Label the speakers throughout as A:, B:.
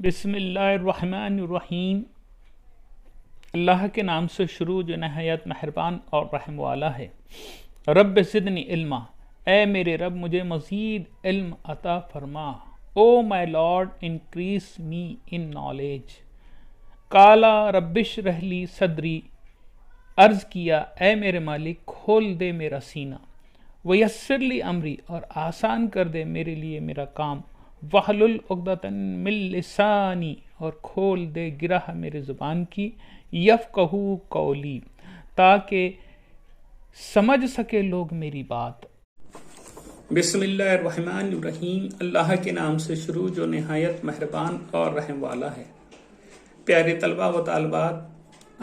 A: بسم اللہ الرحمن الرحیم۔ اللہ کے نام سے شروع جو نہایت مہربان اور رحم والا ہے۔ رب زدنی علما، اے میرے رب مجھے مزید علم عطا فرما۔ O my Lord increase me in knowledge. قالا رب اشرح لی صدری، عرض کیا اے میرے مالک کھول دے میرا سینہ۔ ویسر لی امری، اور آسان کر دے میرے لیے میرا کام۔ وحلل عقدۃ من لسانی، اور کھول دے گرہ میرے زبان کی۔ یفقہوا قولی، تاکہ سمجھ سکے لوگ میری بات۔ بسم اللہ الرحمن الرحیم۔ اللہ کے نام سے شروع جو نہایت مہربان اور رحم والا ہے۔ پیارے طلبہ و طالبات،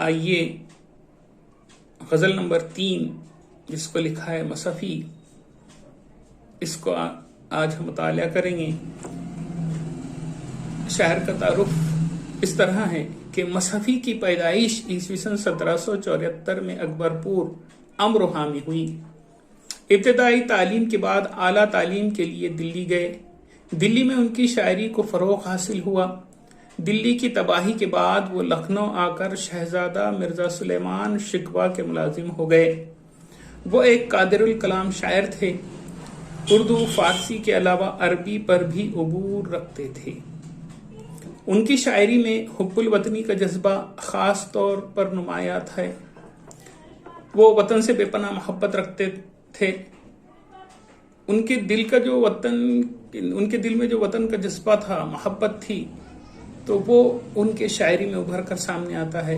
A: آئیے غزل نمبر 3 جس کو لکھا ہے مصحفی، اس کو آج ہم مطالعہ کریں گے۔ شاعر کا تعارف اس طرح ہے کہ مصحفی کی پیدائش عیسوی سن 1774 میں اکبرپور امروہہ میں ہوئی۔ ابتدائی تعلیم کے بعد اعلیٰ تعلیم کے لیے دلی گئے۔ دلی میں ان کی شاعری کو فروغ حاصل ہوا۔ دلی کی تباہی کے بعد وہ لکھنؤ آ کر شہزادہ مرزا سلیمان شکوہ کے ملازم ہو گئے۔ وہ ایک قادر الکلام شاعر تھے۔ اردو فارسی کے علاوہ عربی پر بھی عبور رکھتے تھے۔ ان کی شاعری میں حب الوطنی کا جذبہ خاص طور پر نمایاں ہے۔ وہ وطن سے بے پناہ محبت رکھتے تھے۔ ان کے دل میں جو وطن کا جذبہ تھا، محبت تھی، تو وہ ان کے شاعری میں ابھر کر سامنے آتا ہے۔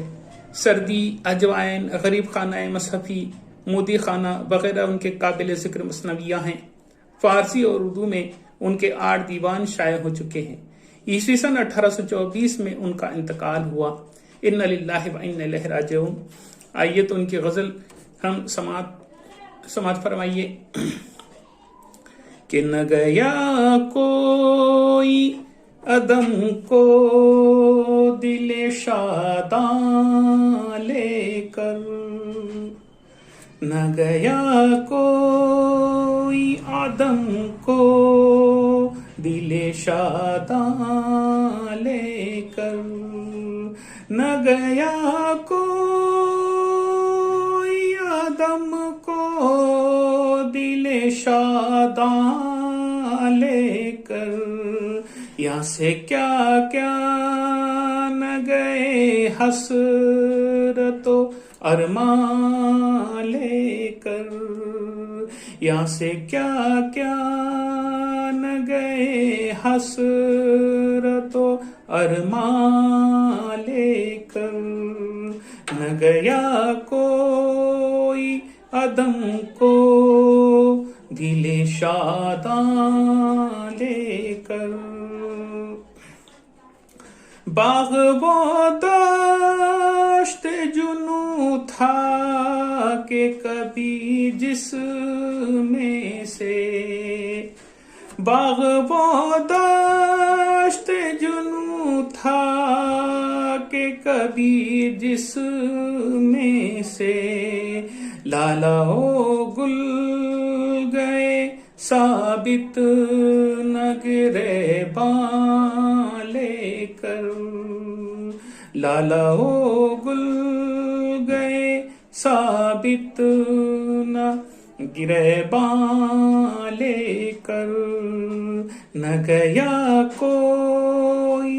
A: سردی، اجوائن، غریب خانہ مصحفی، مودی خانہ وغیرہ ان کے قابل ذکر مثنویاں ہیں۔ فارسی اور اردو میں ان کے 8 دیوان شائع ہو چکے ہیں۔ عیسوی سن 1824 میں ان کا انتقال ہوا۔ انا للہ و انا الیہ راجعون۔ آئیے تو ان کی غزل ہم سماعت فرمائیے کہ نہ گیا کوئی عدم کو دل شاداں لے کر، نہ گیا کوئی عدم کو دل شاداں لے کر، نہ گیا کوئی عدم کو دل شاداں لے کر، یہاں سے کیا کیا نہ گئے حسرت و ارمان لے کر، یہاں سے کیا کیا نہ گئے حسرت و ارمان لے کر، نہ گیا کوئی عدم کو دل شاداں لے کر۔ باغ و دشت جنوں تھا کہ کبھی جس میں سے، باغ و دشت جنوں تھا کہ کبھی جس میں سے، لالا و گل گئے ثابت نہ گرے باں لے کر، لالا و گل گئے ثابت نہ گرے باں لے کر، نہ گیا کوئی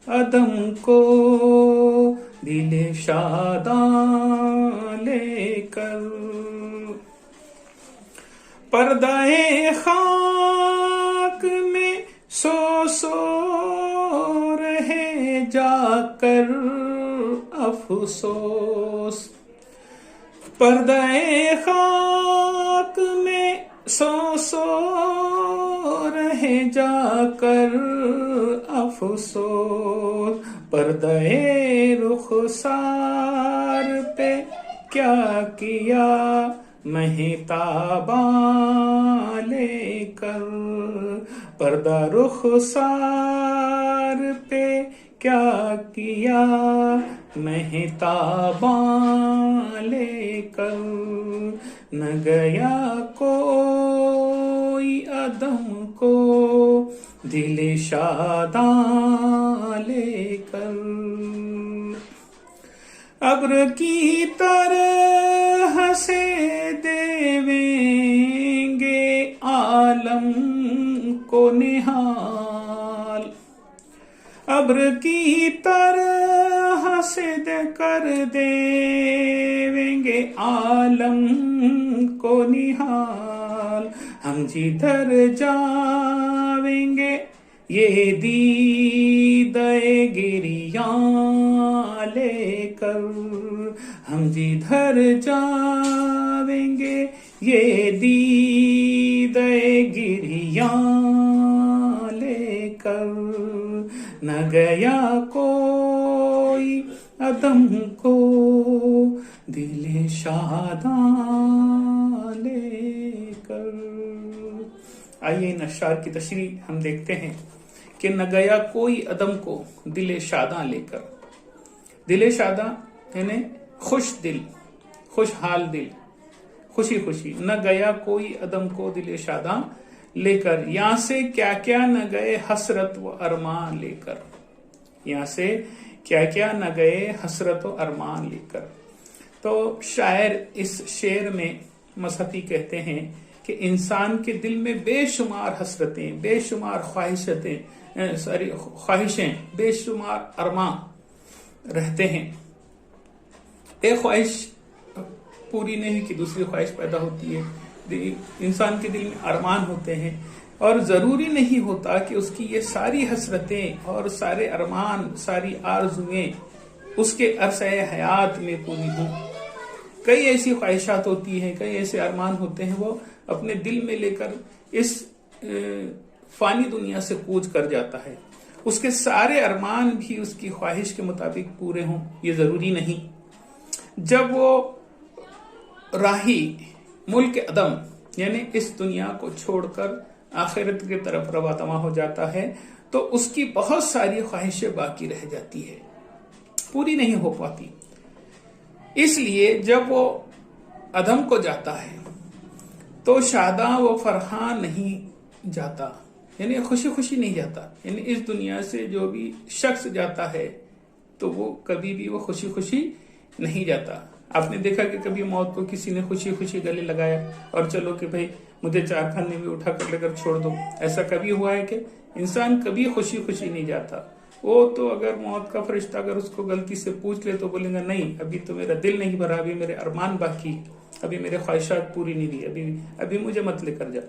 A: عدم کو دل شاداں لے کر، پردہ خاک میں سو سو رہے جا کر افسوس، پردہ خاک میں سو سو رہے جا کر افسوس، پردہ رخسار پہ کیا کیا مہتاباں لے کر، پردہ رخسار پہ کیا کیا مہتاباں لے کر، نہ گیا کوئی عدم کو دل شاداں لے ابر کی طرح سے دیویں گے عالم کو نہال، ابر کی طرح سے کر دیویں گے عالم کو نہال، ہم جدھر جاویں گے یہ دیدہ گریاں لے کر، ہم جدھر جاویں گے یہ دیدہ گریاں لے کر، نہ گیا کوئی عدم کو دل شاداں لے کر۔ آئیے ان اشعار کی تشریح ہم دیکھتے ہیں کہ نہ گیا کوئی عدم کو دل شاداں لے کر، دل شاداں یعنی خوش دل، خوشحال دل، خوشی خوشی، نہ گیا کوئی عدم کو دل شاداں لے کر، یہاں سے کیا کیا نہ گئے حسرت و ارمان لے کر، یہاں سے کیا کیا نہ گئے حسرت و ارمان لے کر۔ تو شاعر اس شعر میں مصحفی کہتے ہیں کہ انسان کے دل میں بے شمار حسرتیں، بے شمار خواہشیں، بے شمار ارمان رہتے ہیں، ایک خواہش پوری نہیں کہ دوسری خواہش پیدا ہوتی ہے، انسان کے دل میں ارمان ہوتے ہیں، اور ضروری نہیں ہوتا کہ اس کی یہ ساری حسرتیں اور سارے ارمان، ساری آرزویں اس کے عرصہ حیات میں پوری ہوں۔ کئی ایسی خواہشات ہوتی ہیں، کئی ایسے ارمان ہوتے ہیں وہ اپنے دل میں لے کر اس فانی دنیا سے کوچ کر جاتا ہے، اس کے سارے ارمان بھی اس کی خواہش کے مطابق پورے ہوں یہ ضروری نہیں۔ جب وہ راہی ملک عدم یعنی اس دنیا کو چھوڑ کر آخرت کی طرف رواں ہو جاتا ہے تو اس کی بہت ساری خواہشیں باقی رہ جاتی ہے، پوری نہیں ہو پاتی۔ اس لیے جب وہ عدم کو جاتا ہے تو شاداں و فرحاں نہیں جاتا، یعنی خوشی خوشی نہیں جاتا، یعنی اس دنیا سے جو بھی شخص جاتا ہے تو وہ کبھی بھی وہ خوشی خوشی نہیں جاتا۔ آپ نے دیکھا کہ کبھی موت کو کسی نے خوشی خوشی گلے لگایا اور چلو کہ بھائی مجھے چار کھانے بھی اٹھا کر لے کر چھوڑ دو، ایسا کبھی ہوا ہے کہ انسان کبھی خوشی خوشی نہیں جاتا۔ وہ تو اگر موت کا فرشتہ اگر اس کو غلطی سے پوچھ لے تو بولے گا نہیں ابھی تو میرا دل نہیں بھرا، ابھی میرے ارمان باقی، ابھی میرے خواہشات پوری نہیں ہوئی، ابھی مجھے مت لے کر جا۔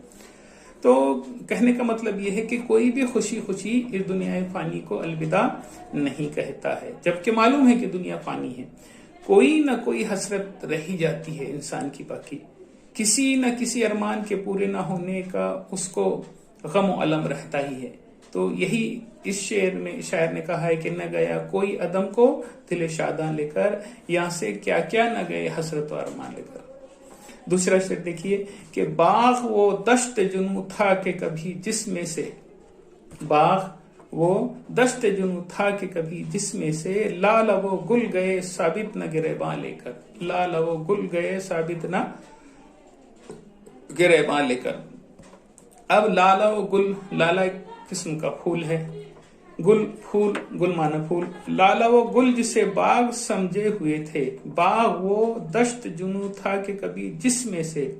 A: تو کہنے کا مطلب یہ ہے کہ کوئی بھی خوشی خوشی اس دنیا فانی کو الوداع نہیں کہتا ہے، جبکہ معلوم ہے کہ دنیا فانی ہے، کوئی نہ کوئی حسرت رہی جاتی ہے انسان کی، باقی کسی نہ کسی ارمان کے پورے نہ ہونے کا اس کو غم و الم رہتا ہی ہے۔ تو یہی اس شعر میں شاعر نے کہا ہے کہ نہ گیا کوئی عدم کو دل شاداں لے کر، یہاں سے کیا کیا نہ گئے حسرت و ارمان لے کر۔ دوسرا شعر دیکھیے کہ باغ وہ دشت جنوں تھا کہ کبھی جس میں سے، باغ وہ دشت جنوں تھا کہ کبھی جس میں سے، لال وہ گل گئے ثابت نہ گریباں لے کر، لال وہ گل گئے ثابت نہ گریباں لے کر۔ اب لالا و گل، لالا ایک قسم کا پھول ہے، گل پھول، گل مانا پھول، لالا وہ گل جسے باغ سمجھے ہوئے تھے، باغ وہ دشت جنوں تھا کہ کبھی جس میں سے،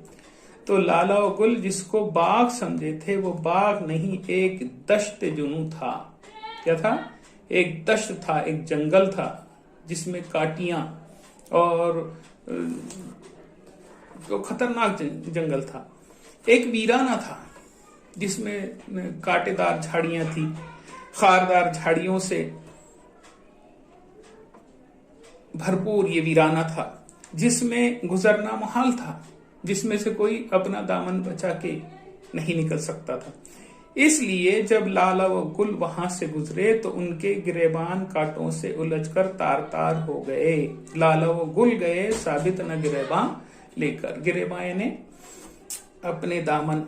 A: تو لالا و گل جس کو باغ سمجھے تھے وہ باغ نہیں ایک دشت جنوں تھا۔ کیا تھا؟ ایک دشت تھا، ایک جنگل تھا جس میں کاٹیاں اور خطرناک جنگل تھا، ایک ویرانہ تھا جس میں کانٹے دار جھاڑیاں تھی، خاردار جھاڑیوں سے بھرپور یہ ویرانہ تھا جس میں گزرنا محال تھا، جس میں سے کوئی اپنا دامن بچا کے نہیں نکل سکتا تھا۔ اس لیے جب لالا و گل وہاں سے گزرے تو ان کے گریبان کانٹوں سے الجھ کر تار تار ہو گئے، لالا و گل گئے ثابت نہ گریباں لے کر، گریباں یعنی اپنے دامن،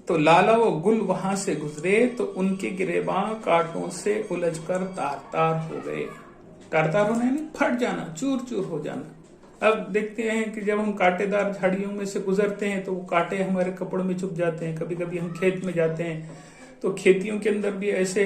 A: تو لالا و گل وہاں سے گزرے تو ان کے گریباں کانٹوں سے الجھ کر تار تار ہو گئے۔ تار تار ہونا یعنی پھٹ جانا، چور چور ہو جانا۔ اب دیکھتے ہیں کہ جب ہم کانٹے دار جھاڑیوں میں سے گزرتے ہیں تو وہ کانٹے ہمارے کپڑوں میں چھپ جاتے ہیں، کبھی کبھی ہم کھیت میں جاتے ہیں تو کھیتیوں کے اندر بھی ایسے